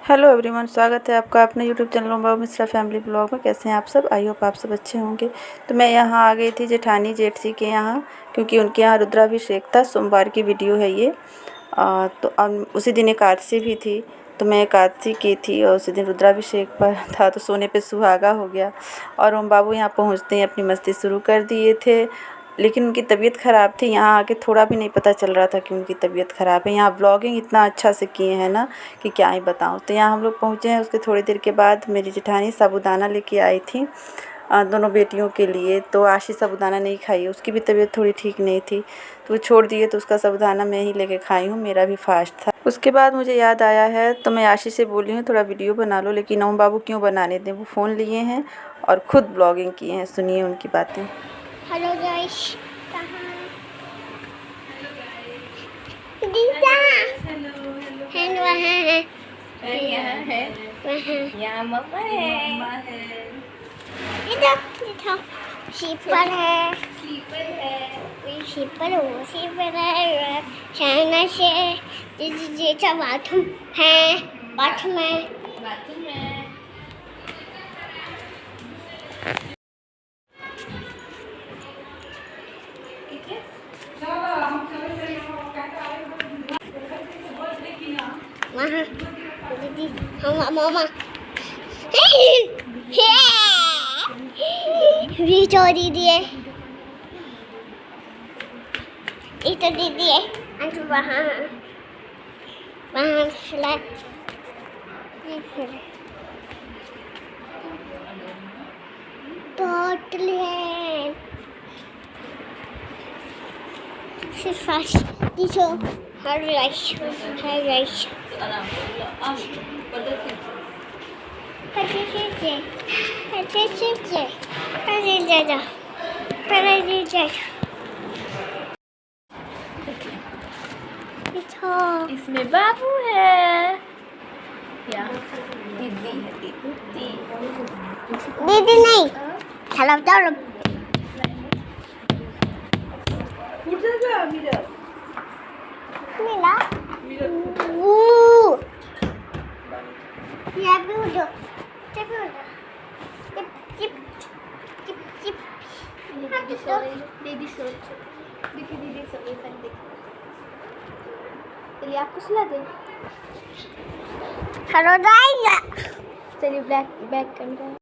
Hello everyone, स्वागत है आपका अपने यूट्यूब चैनल ओम बाबू मिश्रा फैमिली ब्लॉग में। कैसे हैं आप सब? आई होप आप सब अच्छे होंगे। तो मैं यहाँ आ गई थी जेठानी जेठ जी के यहाँ, क्योंकि उनके यहाँ रुद्राभिषेक था। सोमवार की वीडियो है ये। तो उसी दिन एकादशी भी थी, तो मैं एकादशी की थी और उसी दिन रुद्राभिषेक पर था, तो सोने पे सुहागा हो गया। और ओम बाबू यहाँ पहुँचते ही अपनी मस्ती शुरू कर दिए थे, लेकिन उनकी तबीयत ख़राब थी। यहाँ आके थोड़ा भी नहीं पता चल रहा था कि उनकी तबीयत ख़राब है। यहाँ व्लॉगिंग इतना अच्छा से किए हैं ना कि क्या ही बताऊँ। तो यहाँ हम लोग पहुँचे हैं। उसके थोड़ी देर के बाद मेरी जेठानी साबूदाना लेके आई थी दोनों बेटियों के लिए। तो आशी साबूदाना नहीं खाई, उसकी भी तबीयत थोड़ी ठीक नहीं थी, तो वो छोड़ दिए। तो उसका साबूदाना मैं ही लेके खाई हूँ, मेरा भी फास्ट था। उसके बाद मुझे याद आया है, तो मैं आशी से बोली हूँ थोड़ा वीडियो बना लो, लेकिन ओम बाबू क्यों बनाने दें। वो फ़ोन लिए हैं और ख़ुद ब्लॉगिंग किए हैं। सुनिए उनकी बातें। हेलो गाइस, दीदा हेलो है यहाँ है, यहाँ मम्मा है। देखो शीपर है, शीपर वो शीपर है। चाइना से जैसा बाथरूम है, बाथरूम है। वहाँ दीदी हम मामा भी तो दीदी है, ये तो दीदी है। वहाँ वहाँ फ्लैट बोतल है। सिर्फ दिसो हर राइस इसमें बाबू है या दीदी है? दीदी नहीं, चलो चलो मिला या भी उधर चिप चिप चिप चिप। दीदी सो चलिए आपको सुला दे। हेलो गाइस, चलिए बैक कर रहे हैं।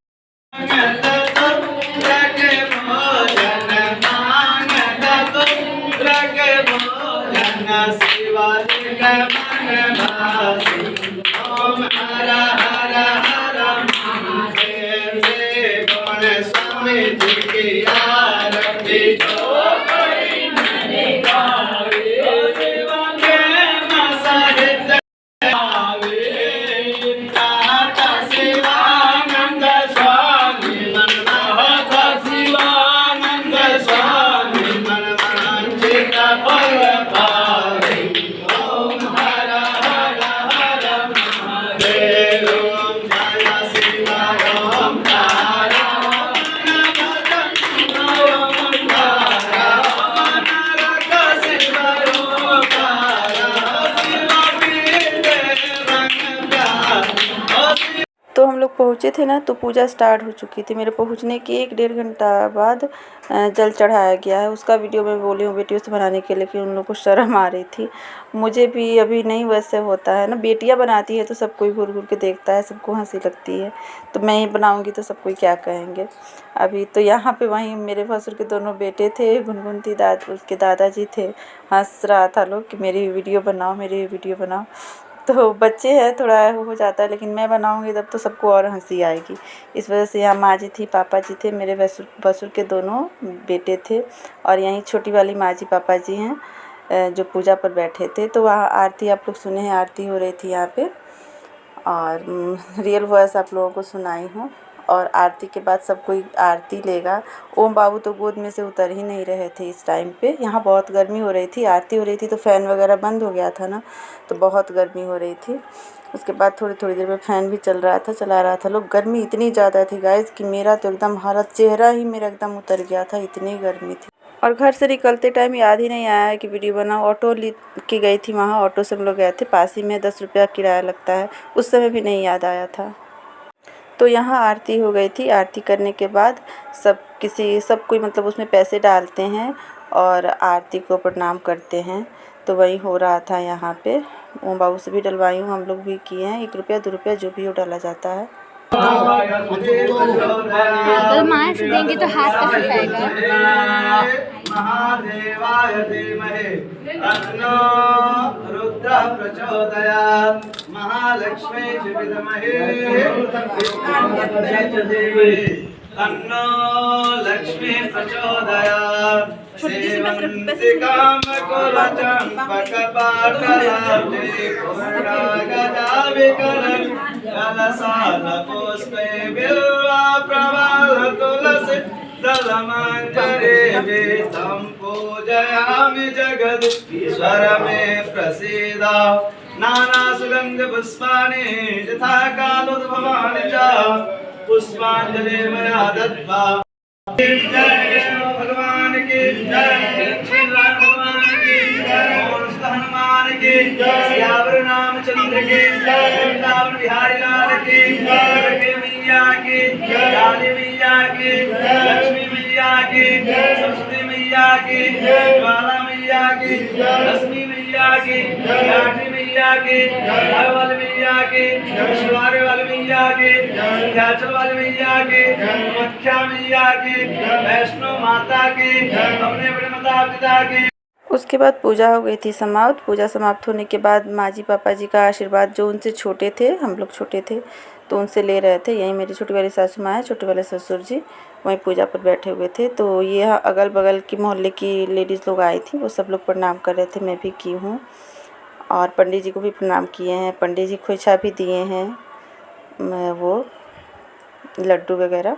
तो हम लोग पहुँचे थे ना, तो पूजा स्टार्ट हो चुकी थी। मेरे पहुँचने के 1-1.5 घंटा बाद जल चढ़ाया गया है। उसका वीडियो मैं बोली हूँ बेटियों से बनाने के लिए, कि उन लोग को शर्म आ रही थी। मुझे भी अभी नहीं वैसे होता है ना, बेटियाँ बनाती है तो सब कोई घूर घूर के देखता है, सबको हंसी लगती है। तो मैं ही बनाऊँगी तो सब कोई क्या कहेंगे। अभी तो यहाँ पे वहीं मेरे भसुर के दोनों बेटे थे, गुनगुन थी, उसके दादाजी थे। हंस रहा था लोग कि मेरी वीडियो बनाओ, मेरी वीडियो बनाओ। तो बच्चे हैं, थोड़ा हो जाता है, लेकिन मैं बनाऊंगी तब तो सबको और हंसी आएगी। इस वजह से यहाँ माँ जी थी, पापा जी थे, मेरे भसुर के दोनों बेटे थे, और यहीं छोटी वाली माँ जी पापा जी हैं जो पूजा पर बैठे थे। तो वहाँ आरती आप लोग सुने हैं, आरती हो रही थी यहाँ पे, और रियल वॉइस आप लोगों को सुनाई हूँ। और आरती के बाद सब कोई आरती लेगा। ओम बाबू तो गोद में से उतर ही नहीं रहे थे इस टाइम पे। यहाँ बहुत गर्मी हो रही थी, आरती हो रही थी तो फ़ैन वगैरह बंद हो गया था ना, तो बहुत गर्मी हो रही थी। उसके बाद थोड़ी देर में फ़ैन भी चला रहा था लोग। गर्मी इतनी ज़्यादा थी गाइस कि मेरा तो एकदम हालत, चेहरा ही मेरा एकदम उतर गया था, इतनी गर्मी थी। और घर से निकलते टाइम याद ही नहीं आया कि वीडियो बनाऊँ। ऑटो लेके गई थी वहाँ, ऑटो से हम लोग गए थे, पास ही में 10 रुपया किराया लगता है, उस समय भी नहीं याद आया था। तो यहाँ आरती हो गई थी। आरती करने के बाद सब कोई मतलब उसमें पैसे डालते हैं और आरती को प्रणाम करते हैं। तो वही हो रहा था यहाँ पे। ओम बाबू से भी डलवाई हूँ, हम लोग भी किए हैं। 1 रुपया 2 रुपया जो भी हो डाला जाता है। अगर माँ से देंगे तो हाथ कैसे खाएगा? महादेवाय धीमहि तन्नो रुद्रः प्रचोदयात्। महालक्ष्मी विद्महे तन्नो लक्ष्मी प्रचोदयात्। सेवन्तिकां कुलचम्पकपाटलाब्धे पूर्णागजाविकलं कलशालपुष्पे बिल्वप्रवालतुलसी दलमञ्जरे तं पूजयामि जगदीश्वर मे प्रसीद। नानासुगन्धपुष्पाणि यथा कालोद्भवानि च पुष्पाञ्जलि मया दत्त्वा। भगवान की जय, श्री राम भगवान की जय, और हनुमान की जय, सियावर रामचंद्र की जय, वृंदावन बिहारी लाल की जय, मैया की काली मैया की लक्ष्मी मैया की सरस्वती मैया की ज्वाला मैया की लक्ष्मी मैया की लाठी मैया की वाली मैया की शिवारे वाली मैया की विंध्याचल वाली मैया की कामाख्या मैया की वैष्णो माता की अपने अपने माता पिता की। उसके बाद पूजा हो गई थी समाप्त। पूजा समाप्त होने के बाद माँ जी पापा जी का आशीर्वाद, जो उनसे छोटे थे, हम लोग छोटे थे तो उनसे ले रहे थे। यहीं मेरी छोटी वाली सासू माँ है, छोटे वाले ससुर जी वहीं पूजा पर बैठे हुए थे। तो ये अगल बगल की मोहल्ले की लेडीज़ लोग आई थी, वो सब लोग प्रणाम कर रहे थे, मैं भी की हूँ। और पंडित जी को भी प्रणाम किए हैं। पंडित जी खोइछा भी दिए हैं, वो लड्डू वगैरह।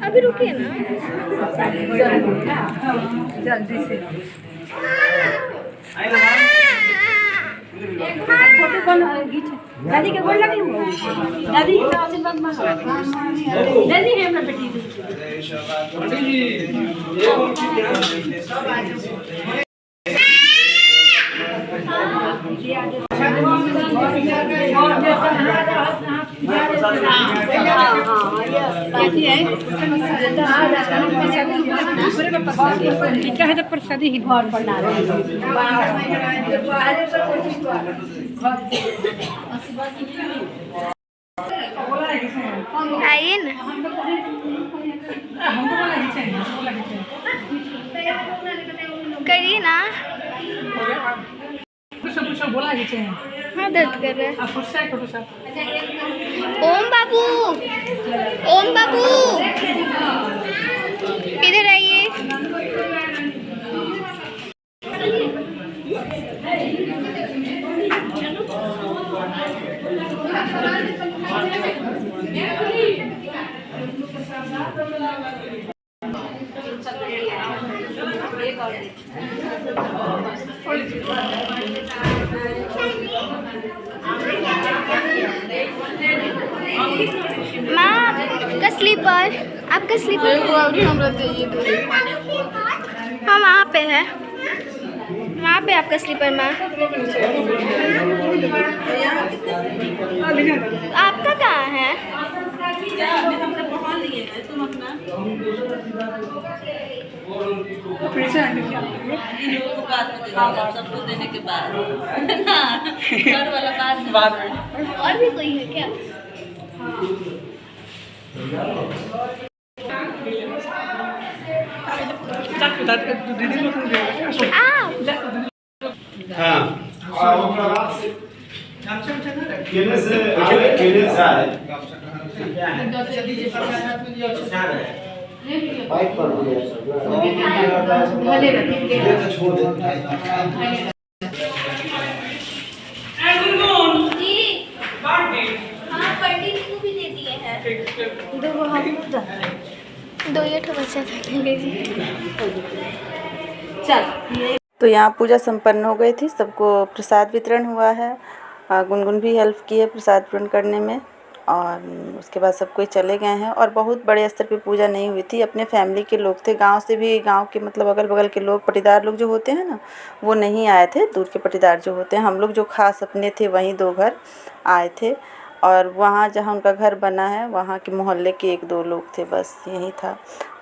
अभी रुकिए ना, जल्दी से। फोटो कौन दादी के गोल लगी? दादी के आशीर्वाद मांगो। दादी है अपना बेटी। क्या है तो प्रसादी ही भर पड़ा आइए ना, करिए ना। बोला हाँ, दर्द कर रहा है। ओम बाबू, ओम बाबू इधर आइए। माँ आपका स्लीपर, आपका स्लीपर हाँ वहाँ पे है, वहाँ पे आपका स्लीपर माँ। आपका कहाँ है? सबको देने के बाद घर वाला बाद में। और भी कोई है क्या? दो ये ठो बच्चा चल तो यहाँ पूजा संपन्न हो गई थी, सबको प्रसाद वितरण हुआ है। गुनगुन भी हेल्प की है प्रसाद वितरण करने में, और उसके बाद सब कोई चले गए हैं। और बहुत बड़े स्तर पे पूजा नहीं हुई थी, अपने फैमिली के लोग थे, गांव से भी, गांव के मतलब अगल बगल के लोग, पटीदार लोग जो होते हैं ना, वो नहीं आए थे। दूर के पटीदार जो होते हैं, हम लोग जो खास अपने थे वहीं 2 घर आए थे। और वहाँ जहाँ उनका घर बना है, वहाँ के मोहल्ले के 1-2 लोग थे, बस यही था।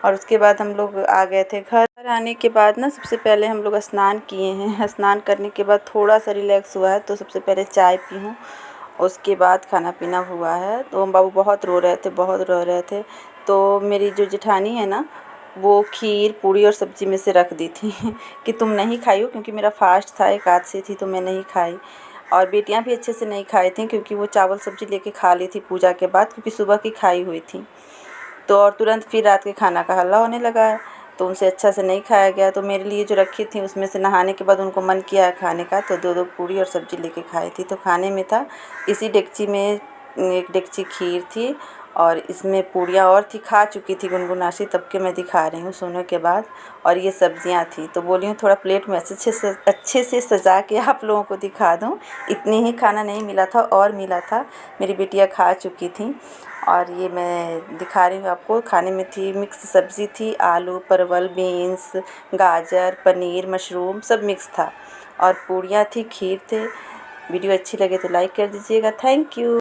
और उसके बाद हम लोग आ गए थे घर। आने के बाद ना सबसे पहले हम लोग स्नान किए हैं। स्नान करने के बाद थोड़ा सा रिलैक्स हुआ है, तो सबसे पहले चाय पी हूँ, उसके बाद खाना पीना हुआ है। तो ओम बाबू बहुत रो रहे थे, बहुत रो रहे थे। तो मेरी जो जेठानी है ना, वो खीर पूड़ी और सब्ज़ी में से रख दी थी कि तुम नहीं खाई हो, क्योंकि मेरा फास्ट था, एकादशी थी, तो मैं नहीं खाई। और बेटियां भी अच्छे से नहीं खाई थी, क्योंकि वो चावल सब्ज़ी लेके खा ली थी पूजा के बाद, क्योंकि सुबह की खाई हुई थी। तो और तुरंत फिर रात के खाना का हल्ला होने लगा है, तो उनसे अच्छा से नहीं खाया गया। तो मेरे लिए जो रखी थी उसमें से नहाने के बाद उनको मन किया है खाने का, तो 2-2 पूड़ी और सब्ज़ी लेके खाई थी। तो खाने में था, इसी डेगची में 1 डेगची खीर थी, और इसमें पूड़ियाँ और थी, खा चुकी थी गुनगुनाशी, तब के मैं दिखा रही हूँ सोने के बाद। और ये सब्जियाँ थी, तो बोली हूँ थोड़ा प्लेट में अच्छे से सजा के आप लोगों को दिखा दूँ। इतनी ही खाना नहीं मिला था, और मिला था, मेरी बेटियाँ खा चुकी थी। और ये मैं दिखा रही हूँ आपको। खाने में थी मिक्स सब्ज़ी थी, आलू, परवल, बीन्स, गाजर, पनीर, मशरूम, सब मिक्स था। और पूड़ियाँ थी, खीर थे। वीडियो अच्छी लगे तो लाइक कर दीजिएगा। Thank you.